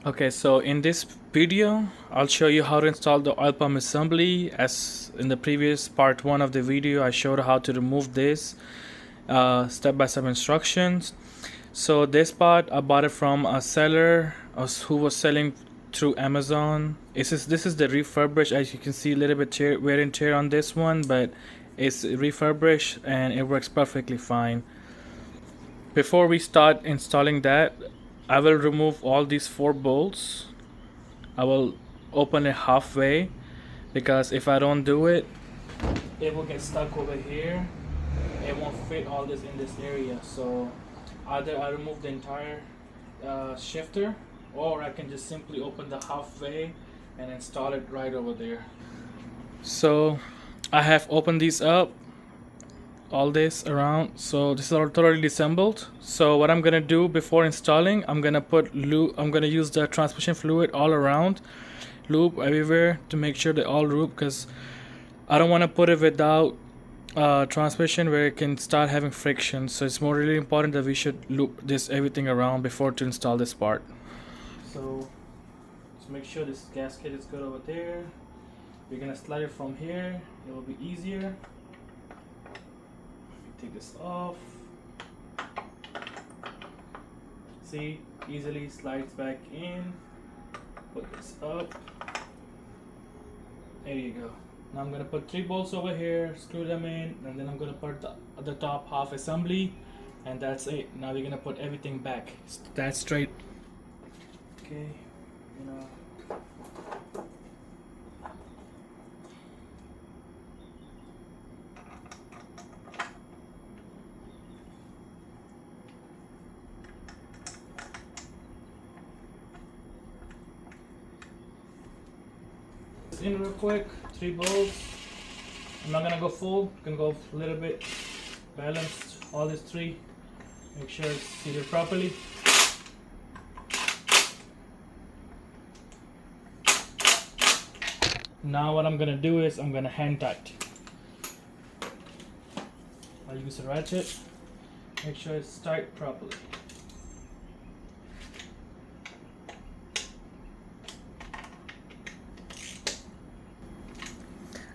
Okay, so in this video, I'll show you how to install the oil pump assembly. As in the previous part 1 of the video, I showed how to remove this step-by-step instructions. So this part, I bought it from a seller who was selling through Amazon. This is the refurbished. As you can see, a little bit wear and tear on this one, but it's refurbished and it works perfectly fine. Before we start installing that, I will remove all these 4 bolts. I will open it halfway because if I don't do it, it will get stuck over here. It won't fit all this in this area. So either I remove the entire shifter, or I can just simply open the halfway and install it right over there. So I have opened these up, all this around, so this is all totally disassembled. So what I'm gonna do before installing, I'm gonna use the transmission fluid all around, lube everywhere to make sure they all lube, because I don't want to put it without transmission where it can start having friction. So it's more really important that we should loop this everything around before to install this part. So just make sure this gasket is good over there. We're gonna slide it from here, it will be easier. Take this off. See, easily slides back in. Put this up. There you go. Now I'm gonna put 3 bolts over here, screw them in, and then I'm gonna put the top half assembly, and that's it. Now we're gonna put everything back. That's straight. Okay, in real quick, 3 bolts. I'm not gonna go full, I'm gonna go a little bit balanced, all these 3. Make sure it's seated properly. Now what I'm gonna do is I'm gonna hand tight. I'll use a ratchet, make sure it's tight properly.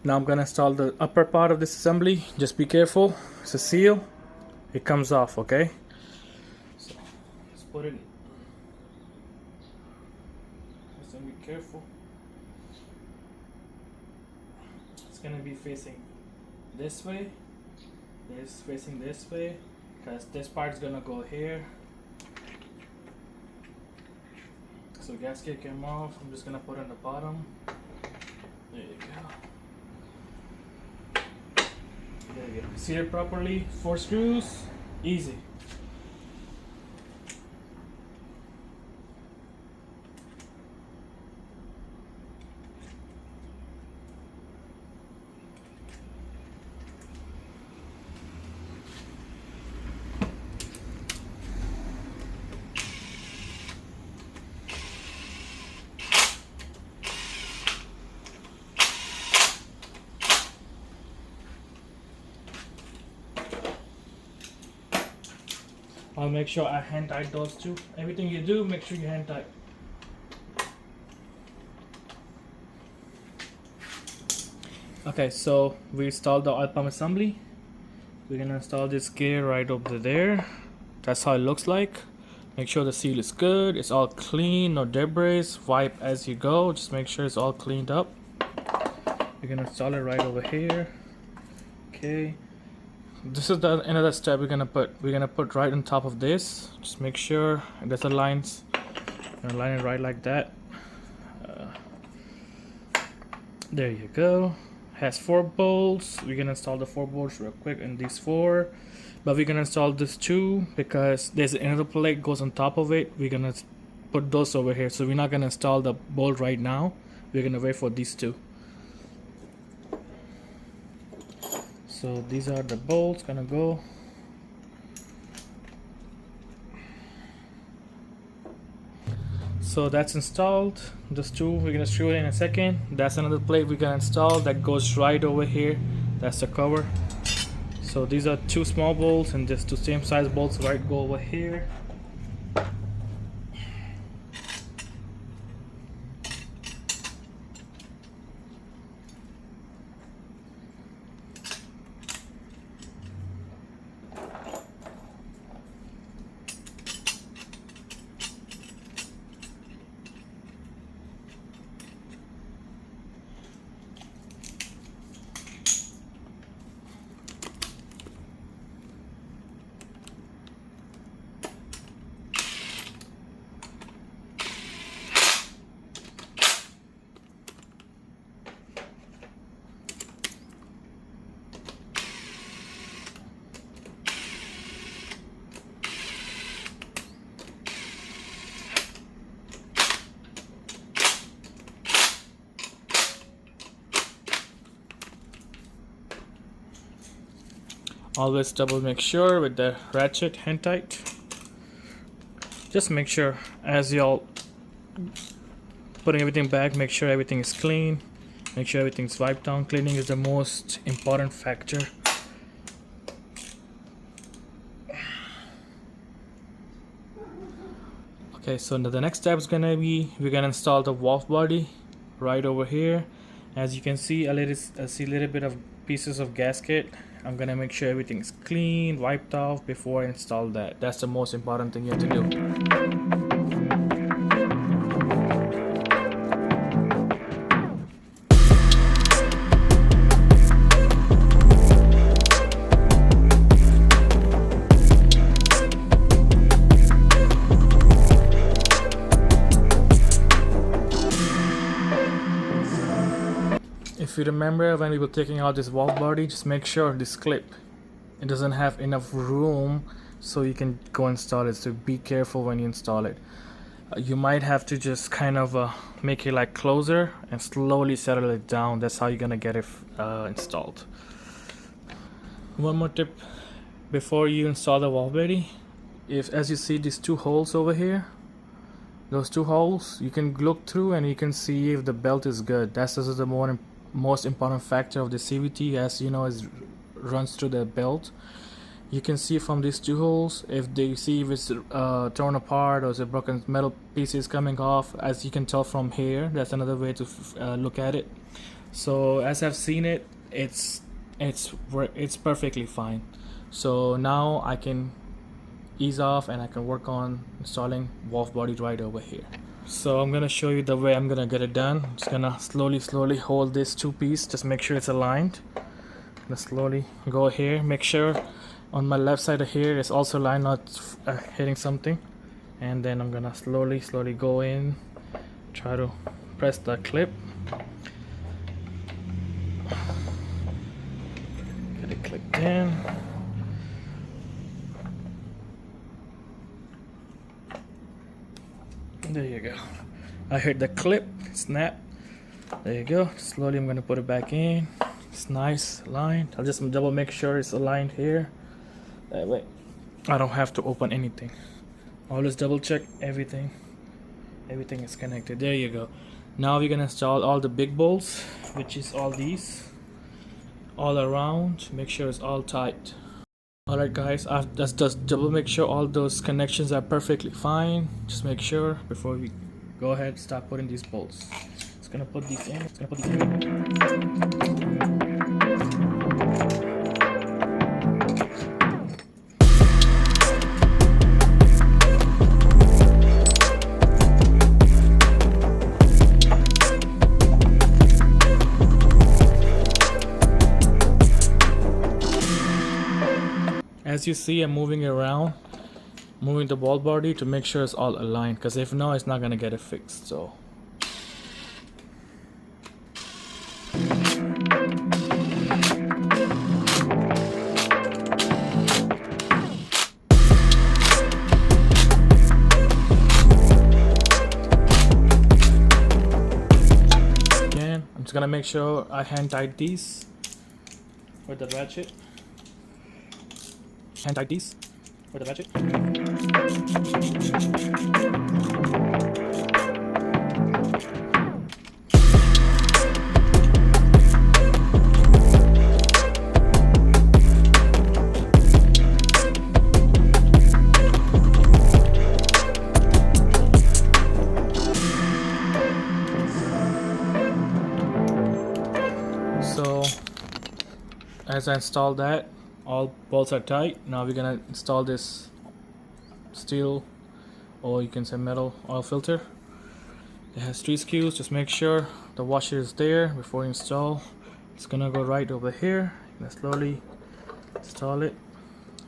Now I'm gonna install the upper part of this assembly. Just be careful, it's a seal, it comes off, okay? So just put it in. Just be careful. It's gonna be facing this way, this facing this way, because this part's gonna go here. So gasket came off, I'm just gonna put it on the bottom. There you go. There you go. Seal it properly, 4 screws, easy. I'll make sure I hand tight those 2. Everything you do, make sure you hand tight. Okay, so we installed the oil pump assembly. We're gonna install this gear right over there. That's how it looks like. Make sure the seal is good, it's all clean, no debris. Wipe as you go, just make sure it's all cleaned up. We're gonna install it right over here. Okay. This is the another step we're gonna put right on top of this. Just make sure there's the lines. Gonna line it right like that. There you go. Has 4 bolts. We're gonna install the 4 bolts real quick in these 4, but we're gonna install this 2 because there's another plate goes on top of it. We're gonna put those over here, so we're not gonna install the bolt right now. We're gonna wait for these 2. So these are the bolts gonna go. So that's installed. Those 2 we're gonna screw it in a second. That's another plate we're gonna install that goes right over here. That's the cover. So these are 2 small bolts, and just 2 same size bolts right go over here. Always double make sure with the ratchet hand tight. Just make sure as y'all putting everything back, make sure everything is clean, make sure everything's wiped down. Cleaning is the most important factor. Okay, so the next step is gonna be we're gonna install the valve body right over here. As you can see, I see a little bit of pieces of gasket. I'm gonna make sure everything's clean, wiped off before I install that. That's the most important thing you have to do. If you remember when we were taking out this valve body, just make sure this clip, it doesn't have enough room so you can go install it. So be careful when you install it. You might have to just kind of make it like closer and slowly settle it down. That's how you're gonna get it installed. One more tip before you install the valve body, as you see these two holes over here, those two holes, you can look through and you can see if the belt is good. That's also the most important factor of the CVT, as you know, is runs through the belt. You can see from these two holes if it's torn apart or is a broken metal pieces coming off. As you can tell from here, that's another way to look at it. So as I've seen it, it's perfectly fine. So now I can ease off and I can work on installing valve body right over here. So I'm gonna show you the way I'm gonna get it done. I'm just gonna slowly hold this two piece, just make sure it's aligned. I'm gonna slowly go here, make sure on my left side of here it's also aligned, not hitting something. And then I'm gonna slowly go in, try to press the clip, get it clipped in. There you go. I heard the clip snap. There you go. Slowly I'm gonna put it back in. It's nice aligned. I'll just double make sure it's aligned here. That way I don't have to open anything. Always double check everything. Everything is connected. There you go. Now we're gonna install all the big bolts, which is all these, all around. Make sure it's all tight. Alright guys, I've just double make sure all those connections are perfectly fine. Just make sure before we go ahead start putting these bolts. It's gonna put these in. As you see, I'm moving around, moving the ball body to make sure it's all aligned, because if not, it's not gonna get it fixed. So again, I'm just gonna make sure I hand tight these with the ratchet. Hand tight these with the ratchet. So as I install that, all bolts are tight. Now we're gonna install this steel, or you can say metal oil filter. It has 3 screws. Just make sure the washer is there before you install. It's gonna go right over here. You're gonna slowly install it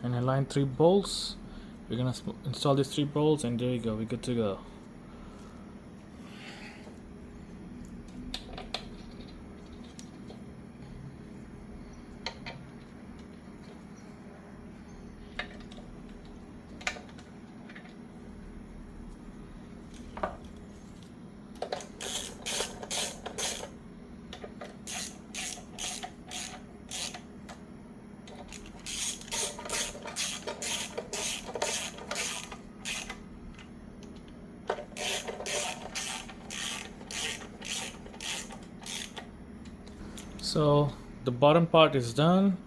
and align 3 bolts. We're gonna install these 3 bolts, and there you go, we're good to go. So the bottom part is done.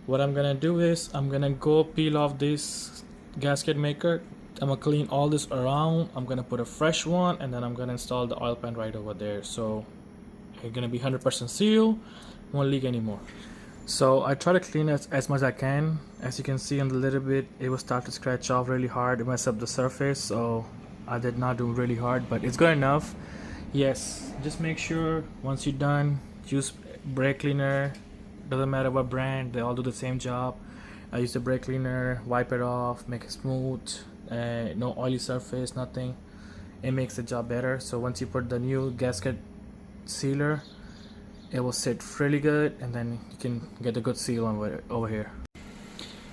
What I'm gonna do is I'm gonna go peel off this gasket maker. I'm gonna clean all this around. I'm gonna put a fresh one, and then I'm gonna install the oil pan right over there. So it's gonna be 100% sealed, won't leak anymore. So I try to clean it as much as I can. As you can see in the little bit, it will start to scratch off really hard. It mess up the surface, so I did not do really hard, but it's good enough. Yes, just make sure once you're done, use brake cleaner. Doesn't matter what brand, they all do the same job. I use the brake cleaner, wipe it off, make it smooth, no oily surface, nothing. It makes the job better. So once you put the new gasket sealer, it will sit really good, and then you can get a good seal on over here.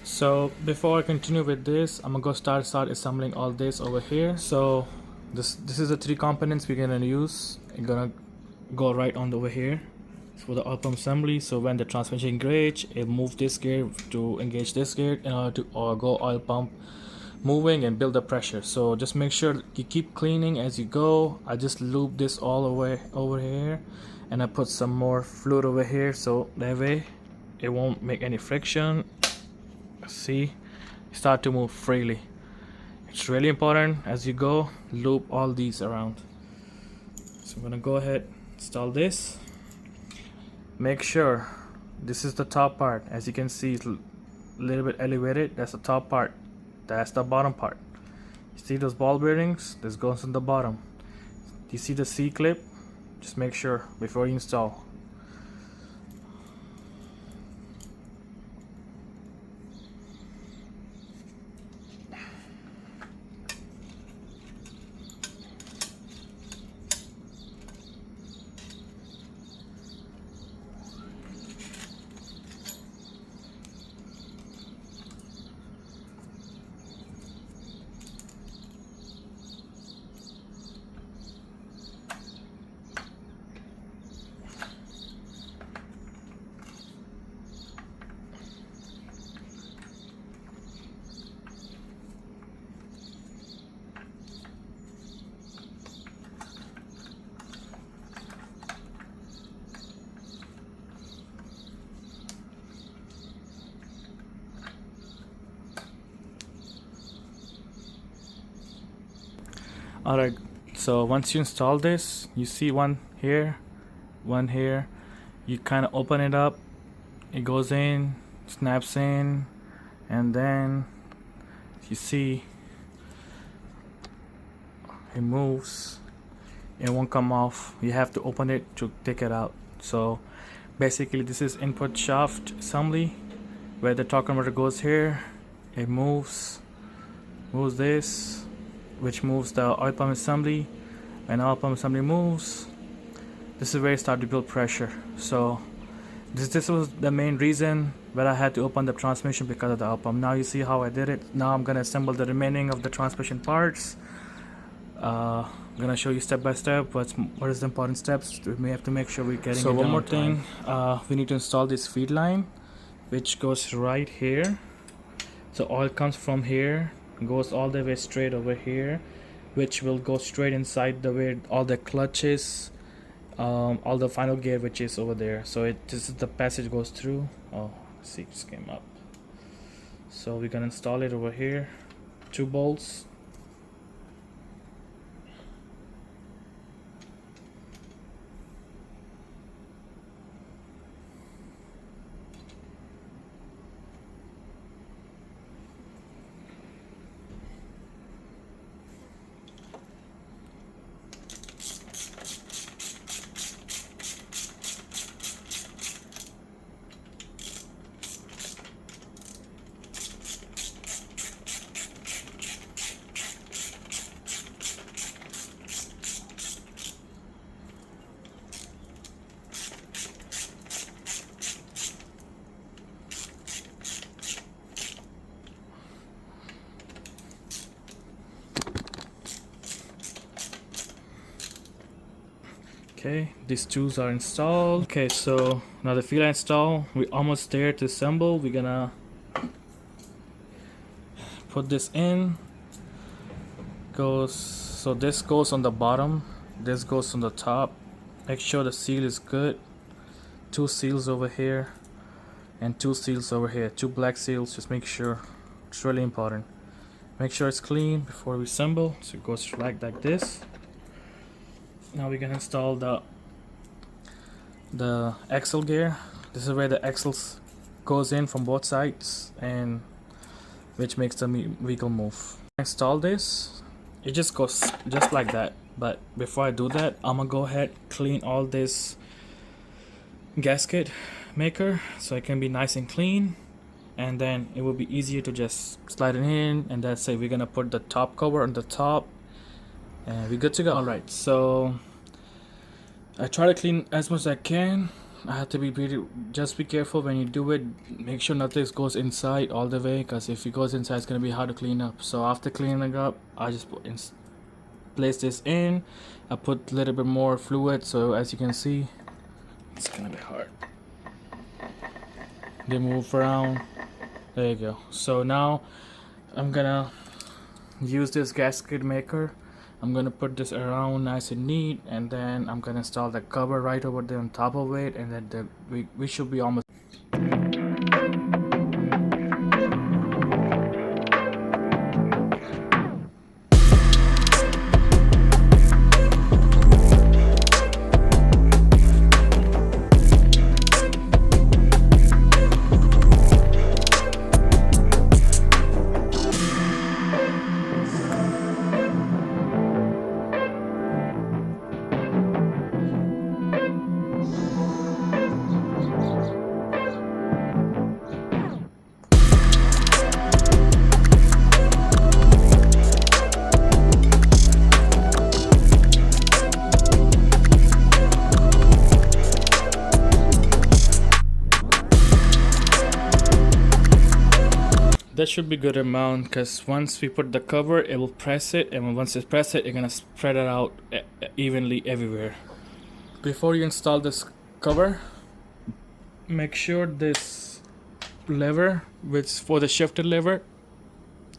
So before I continue with this, I'm gonna start assembling all this over here. So this is the 3 components we're gonna use. I'm gonna go right on over here for the oil pump assembly. So when the transmission engage, it moves this gear to engage this gear in order to go oil pump moving and build the pressure. So just make sure you keep cleaning as you go. I just loop this all the way over here, and I put some more fluid over here, so that way it won't make any friction. See, start to move freely. It's really important as you go, loop all these around. So I'm gonna go ahead, install this. Make sure this is the top part. As you can see, it's a little bit elevated. That's the top part. That's the bottom part. You see those ball bearings? This goes in the bottom. You see the C-clip? Just make sure before you install. Alright, so once you install this, you see one here, you kind of open it up, it goes in, snaps in, and then you see it moves. It won't come off. You have to open it to take it out. So basically this is input shaft assembly, where the torque converter goes here. It moves this, which moves the oil pump assembly. When oil pump assembly moves, this is where it starts to build pressure. So this was the main reason where I had to open the transmission, because of the oil pump. Now you see how I did it. Now I'm gonna assemble the remaining of the transmission parts. I'm gonna show you step by step what is the important steps. We may have to make sure we're getting it done. So one more thing, we need to install this feed line, which goes right here. So oil comes from here, goes all the way straight over here, which will go straight inside the way all the clutches, all the final gear, which is over there. So this is the passage goes through. Oh, see, it just came up. So we're gonna install it over here. 2 bolts. Okay, these tools are installed. Okay, so now the feed line installed. We're almost there to assemble. We're gonna put this in. So this goes on the bottom, this goes on the top. Make sure the seal is good. 2 seals over here and 2 seals over here, 2 black seals. Just make sure, it's really important. Make sure it's clean before we assemble. So it goes like this. Now we're gonna install the axle gear. This is where the axles goes in from both sides, and which makes the vehicle move. Install this. It just goes just like that. But before I do that, I'm gonna go ahead clean all this gasket maker so it can be nice and clean, and then it will be easier to just slide it in, and that's it. We're gonna put the top cover on the top and we're good to go. Alright, so I try to clean as much as I can. I have to be just be careful when you do it. Make sure nothing goes inside all the way, because if it goes inside it's gonna be hard to clean up. So after cleaning up, I just place this in. I put a little bit more fluid, so as you can see, it's gonna be hard. They move around. There you go. So now I'm gonna use this gasket maker. I'm gonna put this around nice and neat, and then I'm gonna install the cover right over there on top of it, and then we should be almost. That should be good amount, because once we put the cover, it will press it, and once it press it, it's gonna spread it out evenly everywhere. Before you install this cover, make sure this lever, which for the shifter lever,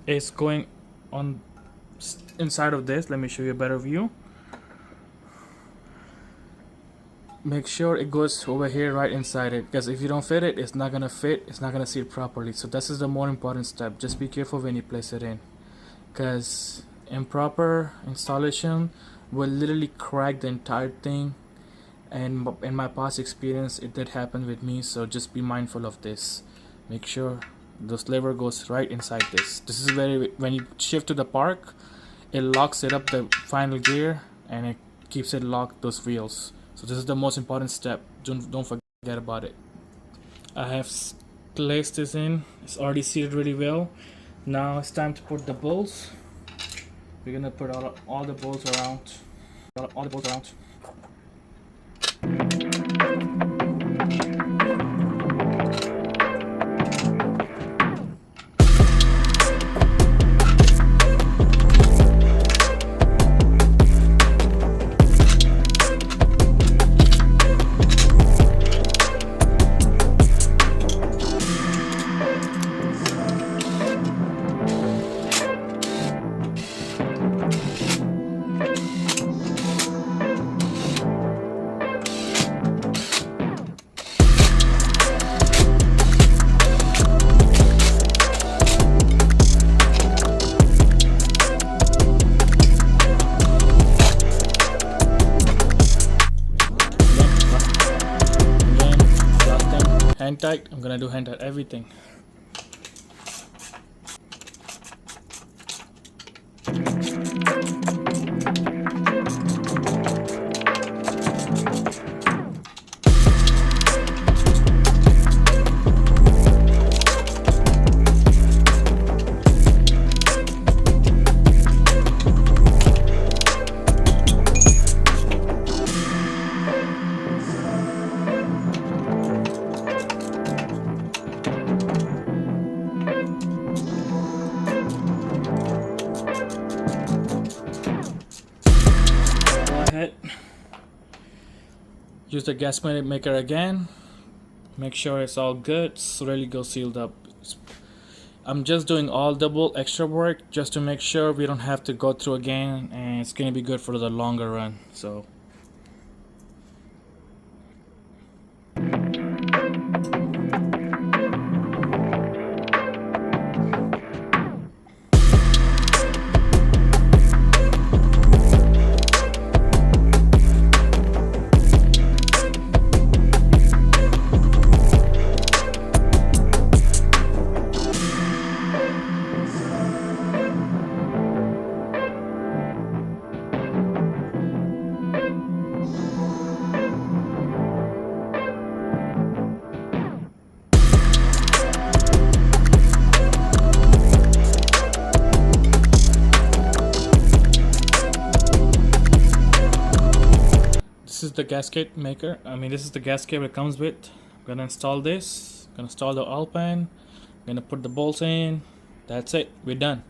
is going on inside of this. Let me show you a better view. Make sure it goes over here right inside it, because if you don't fit it, it's not gonna fit, it's not gonna seal properly. So this is the more important step. Just be careful when you place it in, because improper installation will literally crack the entire thing, and in my past experience it did happen with me. So just be mindful of this. Make sure this lever goes right inside this. This is where when you shift to the park, it locks it up the final gear, and it keeps it locked, those wheels. So this is the most important step. Don't forget about it. I have placed this in. It's already sealed really well. Now it's time to put the bolts. We're gonna put all the bolts around. All the bolts around. Hand tight. I'm gonna do hand tight everything. Use the gasket maker again. Make sure it's all good. It's really go sealed up. I'm just doing all double extra work just to make sure we don't have to go through again, and it's gonna be good for the longer run. So is the gasket maker. This is the gasket it comes with. I'm gonna install this. Gonna install the oil pan. Gonna put the bolts in. That's it. We're done.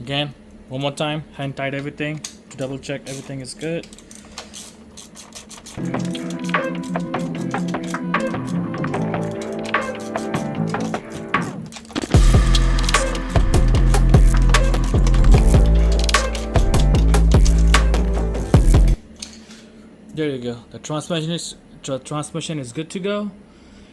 Again, one more time, hand tight everything, double check everything is good. There you go. The transmission is good to go.